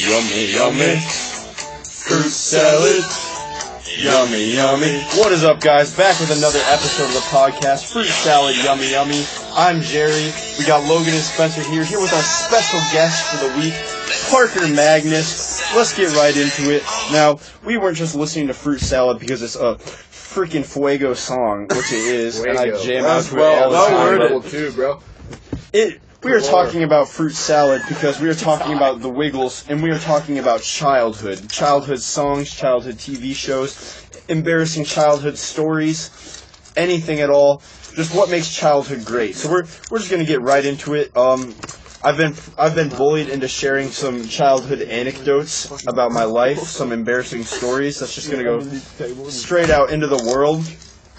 Yummy, yummy. Fruit salad. Yummy, yummy. What is up, guys? Back with another episode of the podcast, Fruit Salad, Yummy, Yummy. I'm Jerry. We got Logan and Spencer here with our special guest for the week, Parker Magness. Let's get right into it. Now, we weren't just listening to Fruit Salad because it's a freaking Fuego song, which it is, and I jam out to it all the time. Level 2, bro. We are talking about Fruit Salad because we are talking about the Wiggles, and we are talking about childhood. Childhood songs, childhood TV shows, embarrassing childhood stories, anything at all. Just what makes childhood great. So we're just gonna get right into it. I've been bullied into sharing some childhood anecdotes about my life, some embarrassing stories. That's just gonna go straight out into the world.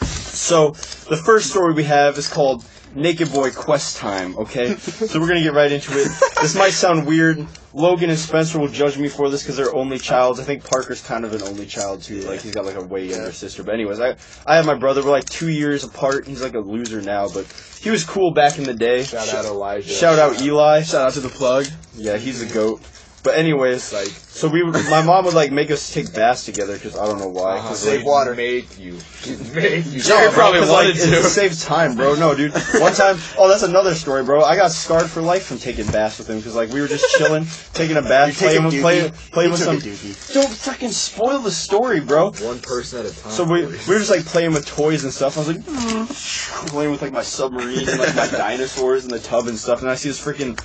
So the first story we have is called Naked Boy Quest Time, okay? So we're going to get right into it. This might sound weird. Logan and Spencer will judge me for this because they're only childs. I think Parker's kind of an only child, too. Like, he's got, like, a way younger sister. But anyways, I have my brother. We're, like, 2 years apart. He's, like, a loser now, but he was cool back in the day. Shout out Elijah. Shout out Eli. Shout out to the plug. Yeah, he's a goat. But anyways, like, so my mom would like make us take baths together because I don't know why. Cause save water. Make you. Jerry probably wanted to. It saves time, bro. No, dude. One time, that's another story, bro. I got scarred for life from taking baths with him because like we were just chilling, taking a bath, playing with some. Don't freaking spoil the story, bro. One person at a time. So we were just like playing with toys and stuff. I was like playing with like my submarine and like my dinosaurs in the tub and stuff, and I see this freaking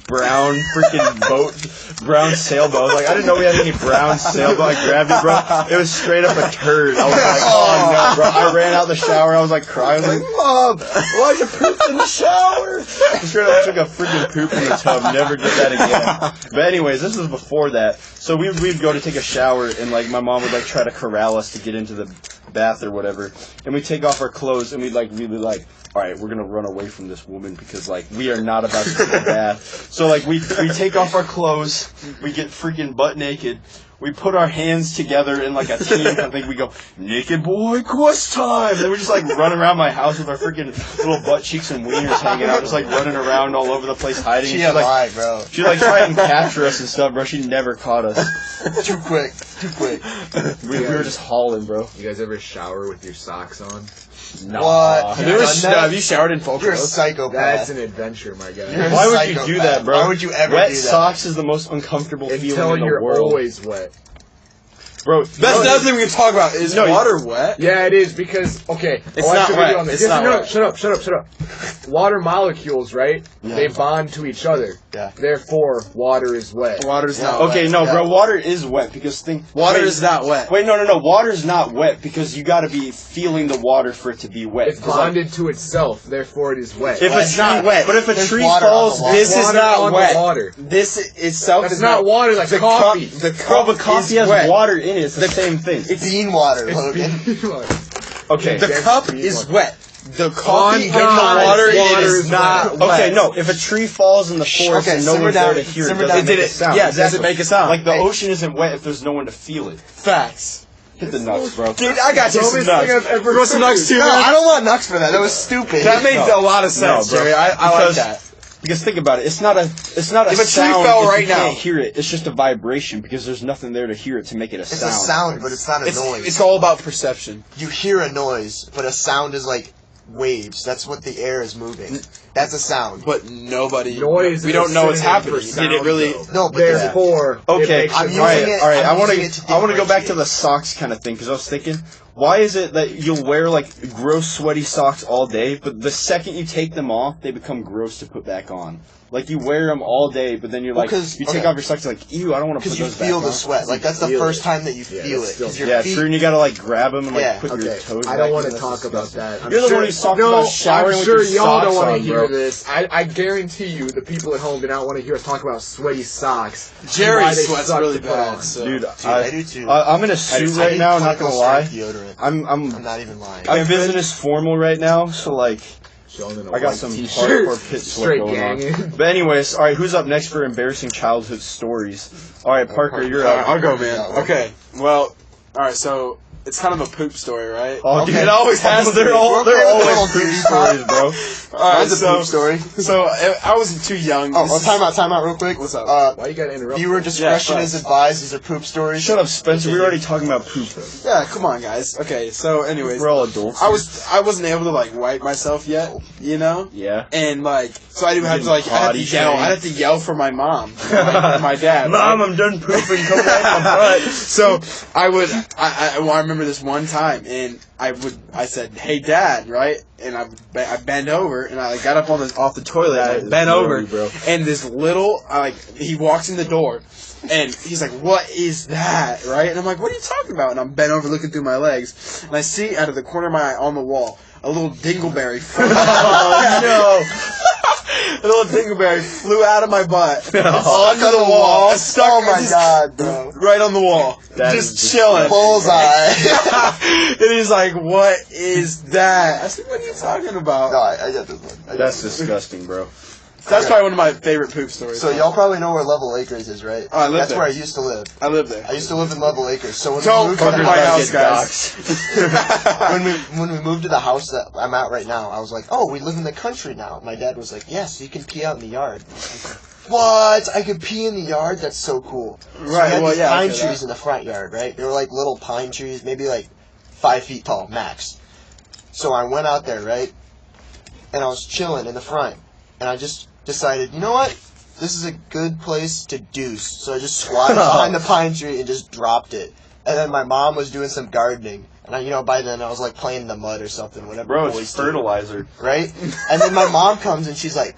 brown sailboat. I was like, I didn't know we had any brown sailboat. I grabbed it, bro. It was straight up a turd. I was like, oh no, bro. I ran out the shower. I was like crying. I was like, Mom, why'd you poop in the shower? I straight up took a freaking poop in the tub. Never did that again. But anyways, this was before that. So we'd go to take a shower, and like my mom would like try to corral us to get into the bath or whatever. And we'd take off our clothes, and we'd like really like, all right, we're gonna run away from this woman because like we are not about to take a bath. So like we take off our clothes, we get freaking butt naked, we put our hands together in like a team. I think we go Naked Boy Quest Time, and we just like run around my house with our freaking little butt cheeks and wieners hanging out, just like running around all over the place hiding. She lied, bro. She'd like try and capture us and stuff, bro. She never caught us. Too quick. We were just hauling, bro. You guys ever shower with your socks on? No. What? Have you showered in full You're a clothes? psychopath. That's an adventure, my guy. Why would you do that, bro? Why would you ever Wet do that? socks is the most uncomfortable feeling Until in the you're world. always wet. Bro, That's another thing we can talk about. Is water wet? Yeah, it is because, okay. It's not wet. It's not wet. Shut up. Water molecules, right? Yeah. They bond to each other. Yeah. Therefore, water is wet. Water's not wet. Okay, no, bro, water is wet because Water is not wet. Wait, no, water's not wet because you gotta be feeling the water for it to be wet. It's bonded to itself, therefore it is wet. If it's not wet, but if a tree water falls, on the this is water not on wet. the water. This itself That's is not water, like coffee. But coffee has wet. water in it. It's the same thing. It's bean water, Logan. Okay. The cup is wet. The coffee in the God, water is is not wet. Okay, no. If a tree falls in the forest and no one's there to hear it, doesn't make a sound. Yeah, does it make a sound? Like the ocean isn't wet if there's no one to feel it. Facts. Hit the nuts, bro. Dude, I got you some nuts. Throw some nuts too, No, man. I don't want nuts for that. That was stupid. That made a lot of sense, bro. Jerry. I like that. Because think about it, it's not a If a tree sound fell if right you now. can't hear it. It's just a vibration because there's nothing there to hear it to make it a sound. It's a sound, but it's not a noise. It's all about perception. You hear a noise, but a sound is like waves. That's what the air is moving. That's a sound. But nobody. Noise We is don't know what's synonym happening. for Did sound, it really? though. No, but Therefore, Okay, it makes I'm a using noise. it- all right. I'm I want using it to I want to go back to differentiate. the socks kind of thing because I was thinking, why is it that you'll wear like gross sweaty socks all day, but the second you take them off, they become gross to put back on? Like you wear them all day, but then you're like, you take off your socks, you're like, ew, I don't want to put Because those you back feel on. the sweat. Like that's the feel first it. time that you Yeah, feel it's it. 'Cause still- your Yeah, feet, true, and you gotta like grab them and like Yeah. put your Okay, toes. I don't want to talk about that. You're the one who's talking about showering I'm with sure your y'all don't socks want on, to hear bro. this. I guarantee you, the people at home do not want to hear us talk about sweaty socks. Jerry Why they sweats suck really to put bad. on. So. Dude, I do too. I'm in a suit right now. I'm not gonna lie. Deodorant. I'm I'm not even lying. I'm business formal right now, so like Chilling in a I got white some t-shirt. hardcore pit sweat Straight going on. ganging. But anyways, all right, who's up next for embarrassing childhood stories? All right, Parker, you're Alright, up. I'll go, man. Okay. Well, alright, so it's kind of a poop story, right? Oh, dude, It always has to They're be. all Little poop duty stories, bro. Alright, Mine's a poop story. So I wasn't too young. Oh, well, time out real quick. What's up? Why you gotta interrupt? Viewer discretion Yeah, is advised. These are poop stories. Shut up, Spencer. We were already talking about poop, though. Yeah, come on, guys. Okay, so anyways, We're all adults. I wasn't able to like wipe myself yet, you know. Yeah. And like, so I do have to Getting like, I had to potty yell. trained. I had to yell for my mom, like, my dad. Mom, right? I'm done pooping. Come wipe my butt. So I remember this one time, and I said, "Hey, Dad," right? And I bent over, and I like, got up off the toilet, That and I is bent over, blurry, bro. and this little, he walks in the door, and he's like, "What is that?" Right? And I'm like, "What are you talking about?" And I'm bent over looking through my legs, and I see out of the corner of my eye on the wall a little dingleberry. Oh, A little dingleberry flew out of my butt No. onto the wall. Stuck, Oh my just god, bro. right on the wall, That is just chilling. Bullseye. And he's like, "What is that?" I said, "What are you talking about?" No, I got this one. That's disgusting, bro. That's probably one of my favorite poop stories. So y'all probably know where Level Acres is, right? Oh, I live That's there. where I used to live. I live there. I used to live in Level Acres. So when Don't we moved to fuck the with my house, house, guys. when we moved to the house that I'm at right now, I was like, "Oh, we live in the country now." My dad was like, "Yes, you can pee out in the yard." What? I could pee in the yard? That's so cool. So we Right, had well, these yeah, pine okay, trees in the front yard, right? They were like little pine trees, maybe like 5 feet tall, max. So I went out there, right? And I was chilling in the front. And I just decided, you know what? This is a good place to deuce. So I just squatted behind the pine tree and just dropped it. And then my mom was doing some gardening. And by then I was like playing in the mud or something, whatever. Bro, boys it's do, fertilizer. right? And then my mom comes and she's like,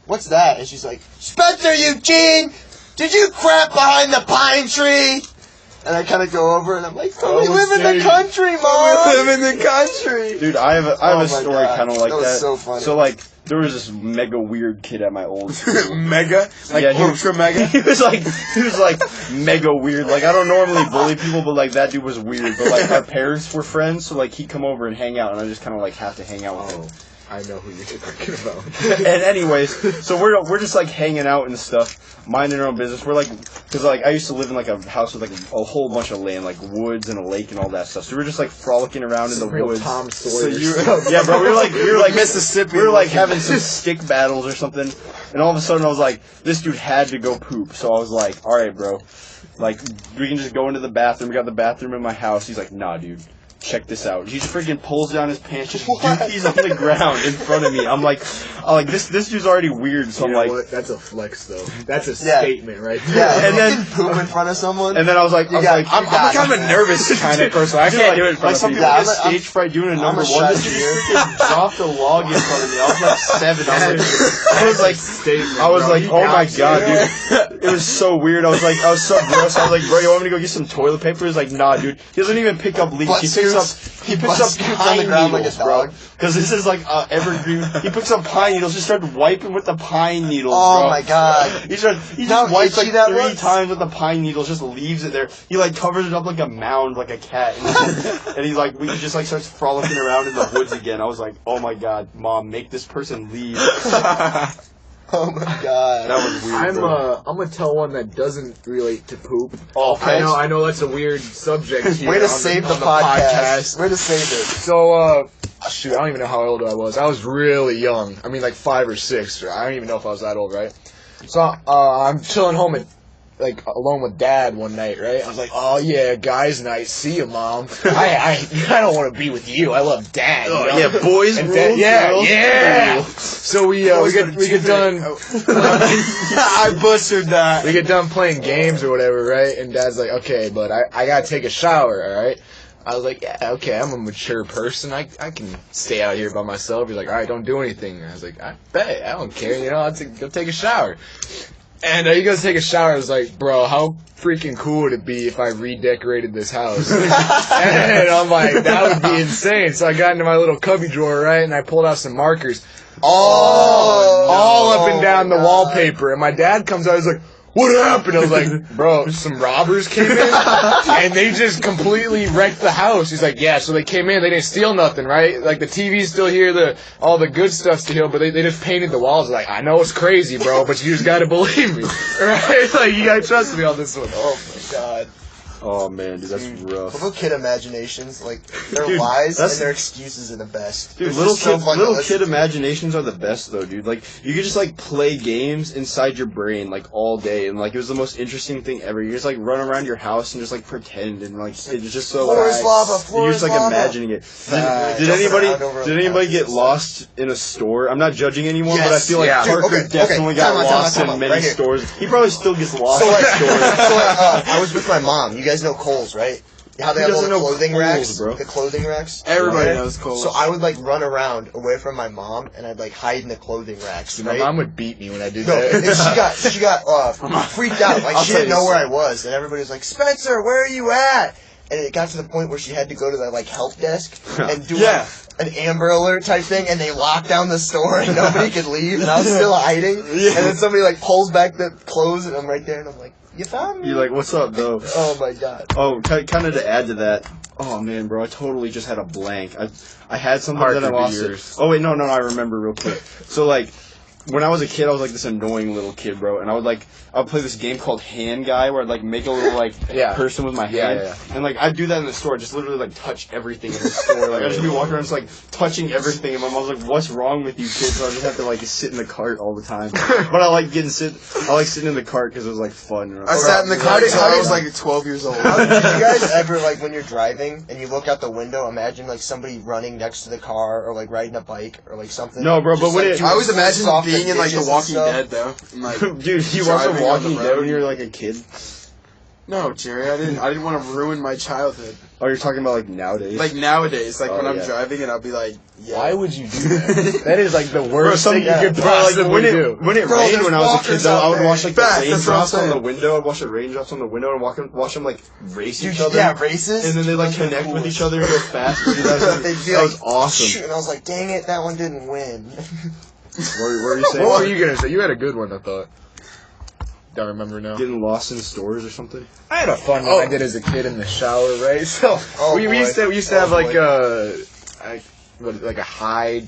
"What's that?" And she's like, "Spencer Eugene, did you crap behind the pine tree?" And I kind of go over and I'm like, "Oh, we live in the country, Mom. We live in the country. Dude, I have a Oh my story God. kind of like That was that. so funny. So, like, there was this mega weird kid at my old school. Mega, like Yeah, he- ultra mega. he was like mega weird. Like, I don't normally bully people, but like that dude was weird. But like our parents were friends, so like he'd come over and hang out, and I just kind of like have to hang out with him. I know who you're talking about. And anyways, so we're just like hanging out and stuff, minding our own business. We're like, because like I used to live in like a house with like a whole bunch of land, like woods and a lake and all that stuff. So we were just like frolicking around in the Real woods. Tom So Sawyer you, stuff. yeah, bro, we were like Mississippi. we were like having some stick battles or something, and all of a sudden I was like, this dude had to go poop. So I was like, all right, bro, like we can just go into the bathroom. We got the bathroom in my house. He's like, nah, dude. Check this out. He just freaking pulls down his pants, just dookies on the ground in front of me. I'm like this dude's already weird, so You I'm know like, what? That's a flex, though. That's a Yeah. statement, right? Yeah, And and then- then poop in front of someone. and then I was like, You I'm got kind of a nervous kind of person. I can't do it in front like of some people. people Yeah, get I'm- stage fright doing a I'm number a one. shy This dude deer. just freaking dropped a log in front of me. I was like 7. I was like, Statement, I was bro. like, You oh my got god, it. dude. It was so weird. I was so gross. I was like, bro, you want me to go get some toilet paper? He's like, nah, dude. He doesn't even pick up leaves. Butt He picks up scoops. he picks up Butt scoops on the pine ground like a needles, bro. dog. Because this is like evergreen. He picks up pine needles. Just started wiping with the pine needles, Oh bro. my god. He How just wipes itchy like that 3 looks? times with the pine needles, just leaves it there. He like covers it up like a mound, like a cat, and he's like, we just like starts frolicking around in the woods again. I was like, oh my god, Mom, make this person leave. Oh my god. That was weird. bro. I'm gonna tell one that doesn't relate to poop. Okay. I know that's a weird subject here. Way to on save the on podcast. Way to save it. So, shoot, I don't even know how old I was. I was really young. I mean, like 5 or 6. I don't even know if I was that old, right? So, I'm chilling home alone with Dad one night, right? I was like, oh yeah, guys' night. See you, Mom. I don't want to be with you. I love Dad. You know? Yeah, boys And rule. Dad, yeah, girls yeah. rule. So we Boys get gotta do done. I butchered that. We get done playing games or whatever, right? And Dad's like, okay, but I gotta take a shower, alright? I was like, yeah, okay, I'm a mature person. I can stay out here by myself. He's like, alright, don't do anything. I was like, I bet. I don't care, you know, I'll go take a shower. And he goes to take a shower. I was like, bro, how freaking cool would it be if I redecorated this house? And I'm like, that would be insane. So I got into my little cubby drawer, right? And I pulled out some markers. All up and down the wallpaper. And my dad comes out, he's like, what happened? I was like, bro, some robbers came in and they just completely wrecked the house. He's like, yeah, so they came in, they didn't steal nothing, right? Like the TV's still here, all the good stuff's still here, but they just painted the walls. Like, I know it's crazy, bro, but you just gotta believe me, right? Like, you gotta trust me on this one. Oh my god. Oh man, dude, that's rough. Little kid imaginations, like their Dude, lies and that's- their excuses are the best. Dude, It's little just so kid, fun to little listen kid to. imaginations are the best though, dude. Like you could just like play games inside your brain like all day, and like it was the most interesting thing ever. You just like run around your house and just like pretend, and like it's just so. Floor is like, lava. you're Floor just is like lava. imagining it. Did Jumping anybody around over did the anybody couches get and stuff. lost in a store? I'm not judging anyone, but I Yes, feel like yeah. Parker Dude, okay, definitely okay, got time out, lost time out, in many right here. stores. He probably still gets lost So in like, stores. I was with my mom. You guys know Kohl's, right? How they Who have all the doesn't know clothing Kohl's, racks, bro? the clothing racks. Everybody Okay? knows Kohl's. So I would like run around away from my mom, and I'd like hide in the clothing racks. Dude, Right? my mom would beat me when I did No, and that. she got freaked out. Like I'll she tell didn't you know where a I was, and everybody was like, "Spencer, where are you at?" And it got to the point where she had to go to the like help desk and do Yeah. like, an Amber Alert type thing, and they locked down the store and nobody could leave, and I was still hiding. Yeah. And then somebody like pulls back the clothes, and I'm right there, and I'm like, "You found me?" You're like, what's up, though? "Oh my god." Oh, kind of to add to that. Oh man, bro, I totally just had a blank. I had something Parker, that I lost do it. yours. Oh wait, no, I remember real quick. So like, when I was a kid, I was like this annoying little kid, bro, and I would play this game called Hand Guy, where I'd like make a little like Yeah. person with my hand, and like I'd do that in the store, just literally like touch everything in the store. Like I'd just be walking around just like touching everything, and my mom's like, "What's wrong with you, kid?" So I just have to like sit in the cart all the time. But I like sitting in the cart because it was like fun. I sat in the car How did- until how I did- was like 12 years old. Did you guys ever, like, when you're driving and you look out the window, imagine, like, somebody running next to the car or, like, riding a bike or, like, something? No, bro, but Just, when like, it- doing I always imagine soft being in like The dishes and Walking stuff. Dead though. And, like, Dude, you watched driving The on Walking the Dead road. when you were like a kid? no, Jerry, I didn't want to ruin my childhood. Oh, you're talking about like nowadays? Like nowadays, like Oh, when I'm yeah. driving and I'll be like, yeah. Why would you do that? That is like the Bro, worst thing you could bro, like, possibly when do. when it Bro, rained there's when I was a kid, walkers though, out I would there. watch like the Facts, that's what I'm raindrops on the saying. window. I'd watch the raindrops on the window and watch them like race each other. Yeah, races. And then they like Those are connect cool. with each other real fast. Dude, that They'd was, be that like, was awesome. And I was like, dang it, that one didn't win. What were you saying? What were you gonna say? You had a good one, I thought. Don't remember now. Getting lost in stores or something? I had a fun one I did as a kid in the shower, right? So we used to have like a high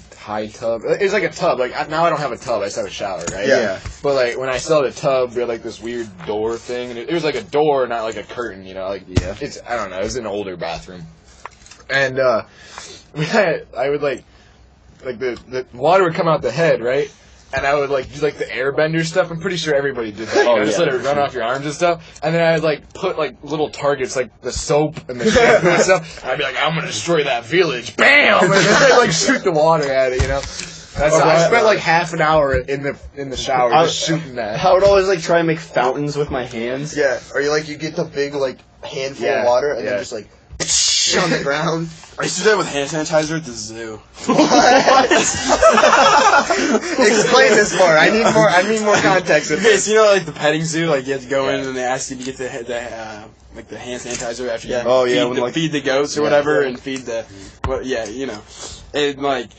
tub. It was like a tub. Like now I don't have a tub. I just have a shower, right? Yeah. But like when I saw the tub, we had like this weird door thing, and it was like a door, not like a curtain. You know, like Yeah. It's I don't know. It was an older bathroom, and I would like the water would come out the head, right? And I would like do like the airbender stuff. I'm pretty sure everybody did that. You know, just yeah. let it run off your arms and stuff. And then I'd like put like little targets like the soap and the shampoo and stuff. And I'd be like, I'm gonna destroy that village. Bam! And then I'd like shoot the water at it, you know? I spent like half an hour in the shower just shooting that. I would always like try and make fountains with my hands. Yeah, or you get the big, like, handful Yeah, of water and yeah. then just, like, on the ground. I used to do that with hand sanitizer at the zoo. Explain this more. I need more context. Okay, so you know, like the petting zoo, like you have to go in and they ask you to get the hand sanitizer after you Oh, yeah, when, like- feed the goats or whatever and feed the, you know, and like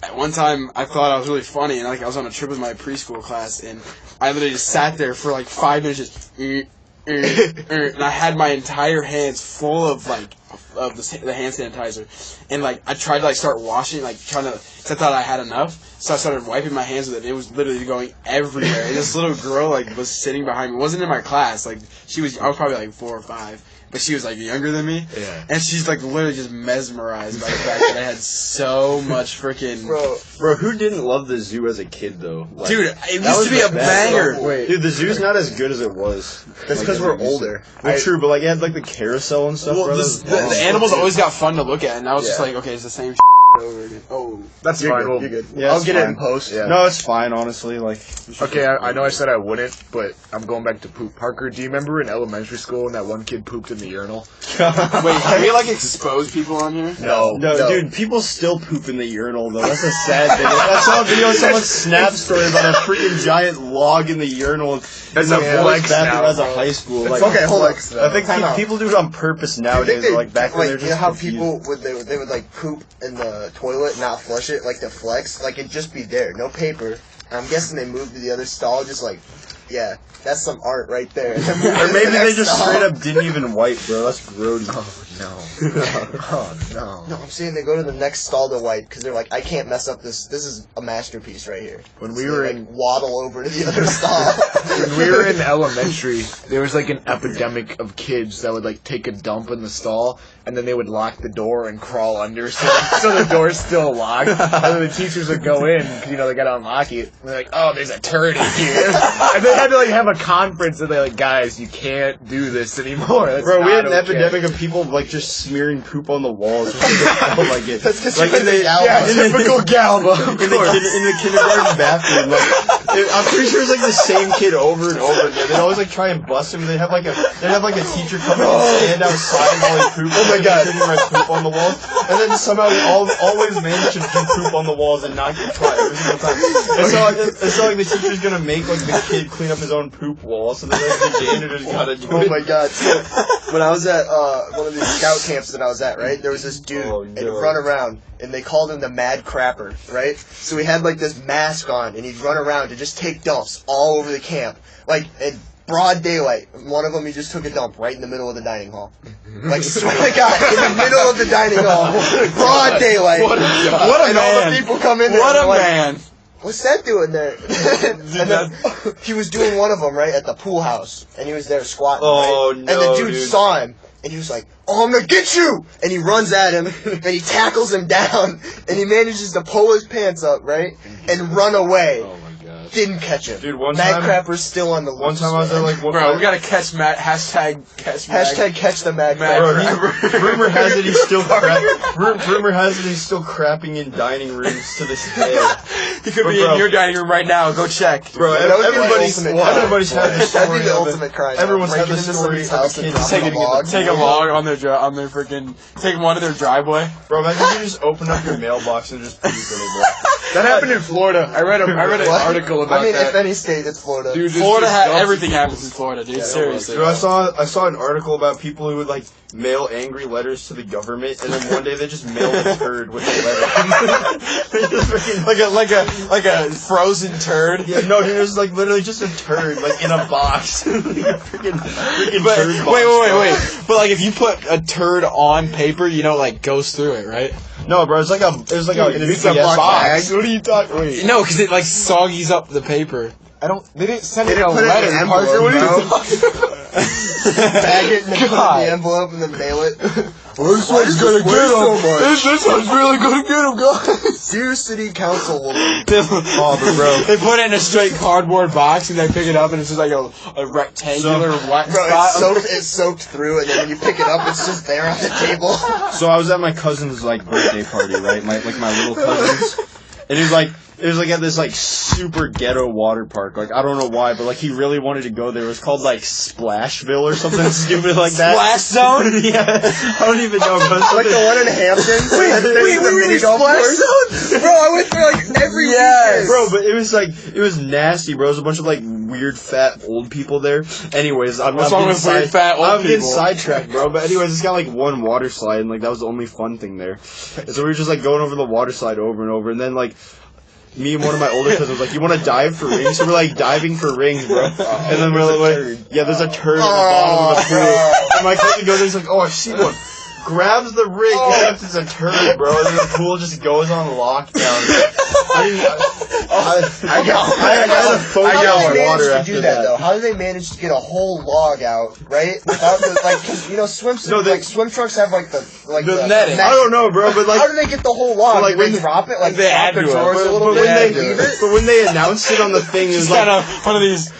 at one time I thought I was really funny and like I was on a trip with my preschool class and I literally just sat there for like 5 minutes just and I had my entire hands full of like of the hand sanitizer, and like I tried to like start washing, like trying to, cause I thought I had enough, so I started wiping my hands with it. And it was literally going everywhere. And this little girl like was sitting behind me, wasn't in my class, like I was probably like 4 or 5. But she was like younger than me, Yeah. and she's like literally just mesmerized by the fact that I had so much freaking. Bro, who didn't love the zoo as a kid though? Like, Dude, it that used was to be a the best. banger. Wait. Dude, the zoo's not as good as it was. That's because we're older. Well, true, but like it had like the carousel and stuff. Well, bro, this, that was the awesome. animals always got fun to look at, and I was just Yeah. like, okay, it's the same over again. Oh, That's You're fine. good. Well, You're good. Yeah, I'll it's get it fine. in post. Yeah. No, it's fine, honestly. Like, Okay, I know I said I wouldn't, but I'm going back to poop. Parker, do you remember in elementary school when that one kid pooped in the urinal? wait, can we like expose people on here? No. No, dude, people still poop in the urinal, though. That's a sad thing. I saw a video of someone's Snap story about a freaking giant log in the urinal. That's in a the flex boys' bathroom now, as a bro. high school. Like, Okay, hold on. I think Time out. people do it on purpose Do you nowadays. think they, Like back when like, they're just you know how confused. people they would like poop in the toilet and not flush it, like the flex, like it'd just be there, no paper. And I'm guessing they moved to the other stall, just like, yeah, that's some art right there. Or maybe they just straight up didn't even wipe, bro. That's grody. No. Oh, no. No, I'm saying they go to the next stall to wipe because they're like, I can't mess up this. This is a masterpiece right here. When So we were they, in waddle over to the other stall. when we were in elementary, there was like an epidemic of kids that would like take a dump in the stall, and then they would lock the door and crawl under so the door's still locked. And then the teachers would go in because they gotta unlock it. And they're like, oh, there's a turd in here, and they had to like have a conference and they're like, guys, you can't do this anymore. That's Bro, we had an not okay. epidemic of people like just smearing poop on the walls. Just because they felt like it. That's just like in the typical Galva. in the kindergarten bathroom. Like, I'm pretty sure it's like the same kid over and over again. They'd always like try and bust him. They'd have like a teacher come in and stand outside while he pooped. Oh my God. My poop on the walls, and then somehow he always managed to do poop on the walls and not get caught every single time. It's not like the teacher's gonna make like the kid clean up his own poop wall, so then the janitor's gotta do it. Oh my god. So, when I was at one of these scout camps that I was at, right, there was this dude and he'd run around, and they called him the Mad Crapper, right? So he had like this mask on, and he'd run around to just take dumps all over the camp. Like, in broad daylight. One of them, he just took a dump right in the middle of the dining hall. Like, swear to God, in the middle of the dining hall. Broad daylight. What a and man. all the people come in there. What and a like, man. what's that doing there? And then he was doing one of them, right, at the pool house. And he was there squatting, Oh, right? no, And the dude dude. saw him. And he was like, oh, I'm gonna get you! And he runs at him, and he tackles him down, and he manages to pull his pants up, right? And run away. Oh my gosh. Didn't catch him. Dude, one Mad time- Crapper's still on the One loose, time I was there man. like, what, Bro, we gotta catch Matt. Hashtag catch Matt. Hashtag catch the Mad Mad Crapper. Bro, rumor has it he's still rumor has it he's still crapping in dining rooms to this day. He could be Bro. in your dining room right now. Go check. Bro, That would be the everybody's had the story. That'd be the of ultimate crime. Everyone's had Breaking the into story somebody's of a house and kid dropping taking a log. Take a log on their freaking. Take one to their driveway. Bro, imagine you just open up your mailbox and just puke in it, bro. That happened in Florida. I read an What? article about I mean, that. if any state, it's Florida. Dude, just Florida dumps everything his happens in Florida, dude. Seriously. Dude, I saw an article about people who would like mail angry letters to the government, and then one day they just mailed a turd with a letter. They just freaking like a frozen turd. yeah, no, dude, it was like literally just a turd, like in a box. Like a freaking But turd box. wait. But like, if you put a turd on paper, you know, it, like goes through it, right? No, bro, it was like a It's a UPS box. What are you talking? Wait, No, because it like soggies up the paper. I don't. They didn't send They it in a didn't put it in letter, an Parker. envelope, What are you bro. talking about? Bag it and then put it in God. the envelope and then mail it. This one's gonna get him. This one's really gonna get him, guys. Dear City Council woman. Oh, but bro. They put it in a straight cardboard box and they pick it up and it's just like a rectangular white Bro, spot. it's soaked through, and then when you pick it up, it's just there on the table. So I was at my cousin's like birthday party, right? My little cousins, and it was like at this like super ghetto water park. Like I don't know why, but like he really wanted to go there. It was called like Splashville or something stupid like that. Splash Zone? Yeah, I don't even know. But Like the one in Hamptons. Wait, the mini golf course. Bro, I went there like every weekend. Bro, but it was nasty, bro. There was a bunch of like weird fat old people there. Anyways, What's wrong with weird fat old I'm getting people? sidetracked, bro. But anyways, it's got like one water slide, and like that was the only fun thing there. And so we were just like going over the water slide over and over, and then like. Me and one of my older cousins was like, you want to dive for rings? So we're like diving for rings, bro. And then we're like, yeah, there's a turd at the bottom of the pool. And my cousin goes, he's like, oh, I see one. Grabs the ring, except it's a turd, bro. And then the pool just goes on lockdown. I got a phone How down do they water manage to after do that, though? How do they manage to get a whole log out, right? Without the, like, 'cause, you know, swim trunks have like the netting. I don't know, bro, but like. how do they get the whole log? Like, Do they when- drop it? Like they drop add the to it. drawers a little But bit? when and they leave it? but when they announced it on the thing, it was Just like got one of these.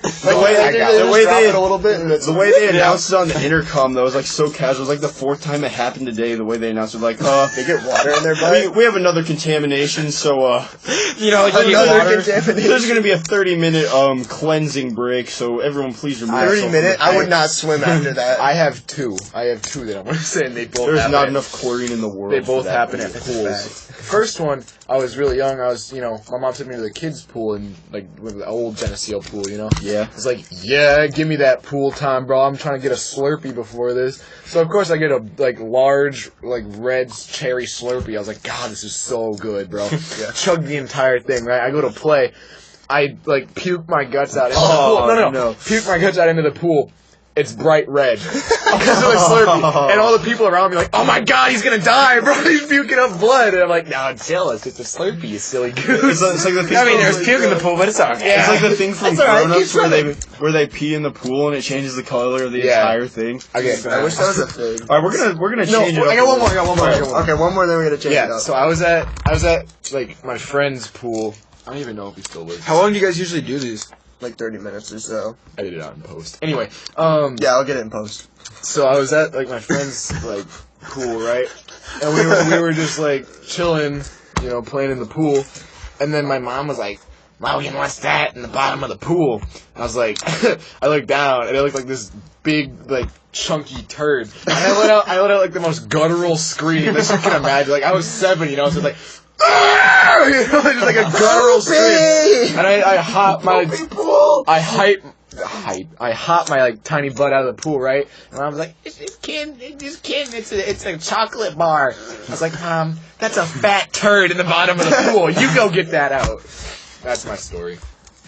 the way I got it. the Just way drop they it a little bit. And it's the way they announced it on the intercom though was like so casual. It was like the fourth time it happened today. The way they announced it, like they get water in their butt. we have another contamination, so You know, like Another water. contamination. There's gonna be a 30-minute cleansing break, so everyone please remove 30 yourself minutes? from the I would not swim after that. I have two that I'm gonna say, and they both. There's happen not at- enough chlorine in the world. They for both that. happen at It's a pools. The first one, I was really young. I was, my mom took me to the kids' pool and like with the old Geneseo pool. Yeah. It's like, yeah, give me that pool time, bro. I'm trying to get a Slurpee before this. So of course I get a large red cherry Slurpee. I was like, God, this is so good, bro. Chugged the entire thing. Right. I go to play. I puke my guts out into the pool. No. Puke my guts out into the pool. it's bright red because of the Slurpee. And all the people around me are like, oh my god, he's gonna die, bro. He's puking up blood. And I'm like, no, chill. It's just a Slurpee, you silly goose. It's like the thing. I mean, there's puke in the pool, but it's okay. Yeah. It's like the thing from That's all right, Grown Ups keep where they pee in the pool and it changes the color of the entire thing. Okay, I wish that was a thing. All right, we're gonna change it. I got one more. Okay, one more, then we're gonna change it Yeah, up. so I was at like my friend's pool. I don't even know if he still lives. How long do you guys usually do these? Like 30 minutes or so. I did it out in post. Anyway, Yeah, I'll get it in post. so I was at like my friend's like pool, right? And we were just like chilling, you know, playing in the pool. And then my mom was like, "Logan, what's that in the bottom of the pool?" I was like, I looked down and it looked like this big like chunky turd. And I let out like the most guttural scream that you can imagine. Like I was 7, you know, so it's like. You know, just like a guttural scream, and I hop my like tiny butt out of the pool, right? And I was like, "This kid, it's a chocolate bar." I was like, "Mom, that's a fat turd in the bottom of the pool. You go get that out." That's my story.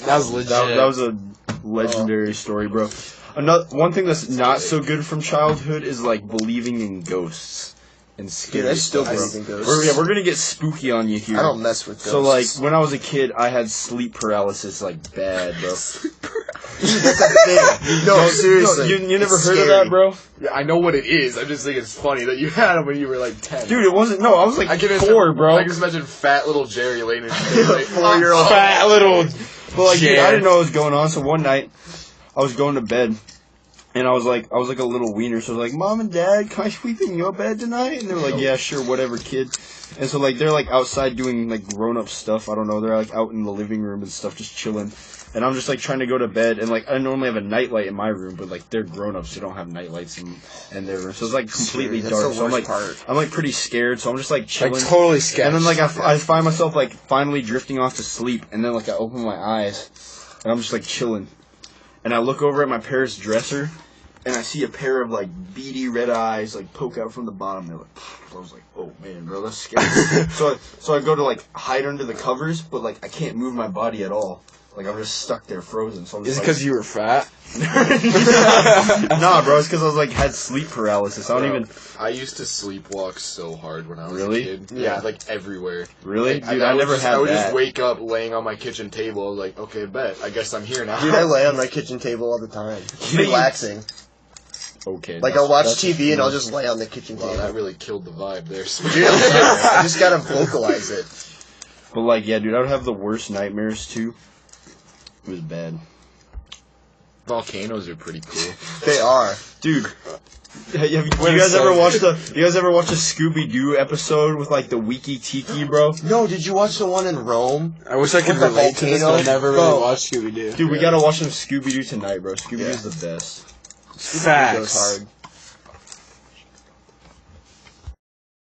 That was legit. That was a legendary story, bro. One thing that's not so good from childhood is like believing in ghosts and scary Dude, I still stuff. believe in ghosts. We're gonna get spooky on you here. I don't mess with ghosts. So like when I was a kid, I had sleep paralysis like bad, bro. That's a thing. No, seriously. You never It's heard of scary. that, bro? Yeah, I know what it is. I just think it's funny that you had it when you were like 10. Dude, it wasn't. No, I was like I can 4, bro. I can just imagine fat little Jerry laying in bed, like 4-year-old. Fat little. But like, dude, Chair. I didn't know what was going on. So one night, I was going to bed, and I was like a little wiener. So I was like, "Mom and Dad, can I sleep in your bed tonight?" And they were like, "Yeah, sure, whatever, kid." And so like they're like outside doing like grown up stuff. I don't know. They're like out in the living room and stuff, just chilling. And I'm just like trying to go to bed, and like I normally have a nightlight in my room, but like they're grown ups, so they don't have nightlights in their room. So it's like completely That's dark. the So worst I'm like pretty scared. So I'm just like chilling. Like totally sketch. And then like I find myself like finally drifting off to sleep, and then like I open my eyes, and I'm just like chilling, and I look over at my parents' dresser, and I see a pair of like beady red eyes like poke out from the bottom. They're like, I was like, oh man, bro, that's scary. so I go to like hide under the covers, but like I can't move my body at all. Like I'm just stuck there frozen. So I'm Is just it because you were fat? Nah, bro, it's because I was like had sleep paralysis. I don't even I used to sleepwalk so hard when I was Really? a kid. Yeah, like everywhere. really, Like, dude. I never had I would that. just wake up laying on my kitchen table. I was like, okay, bet. I guess I'm here now. Dude, I lay on my kitchen table all the time. It's relaxing. Okay. Like, I'll watch TV and I'll just lay on the kitchen Wow, table. that really killed the vibe there. Dude, I just gotta vocalize it. But like, yeah, dude, I would have the worst nightmares too. It was bad, Volcanoes are pretty cool. They are. dude. You guys ever watch the Scooby Doo episode with like the Wiki Tiki, bro? No, did you watch the one in Rome? I wish I could With the relate to this, but I volcano? never Bro. really watched Scooby Doo. Dude, we gotta watch some Scooby Doo tonight, bro. Scooby Doo's the best. Goes Facts. hard.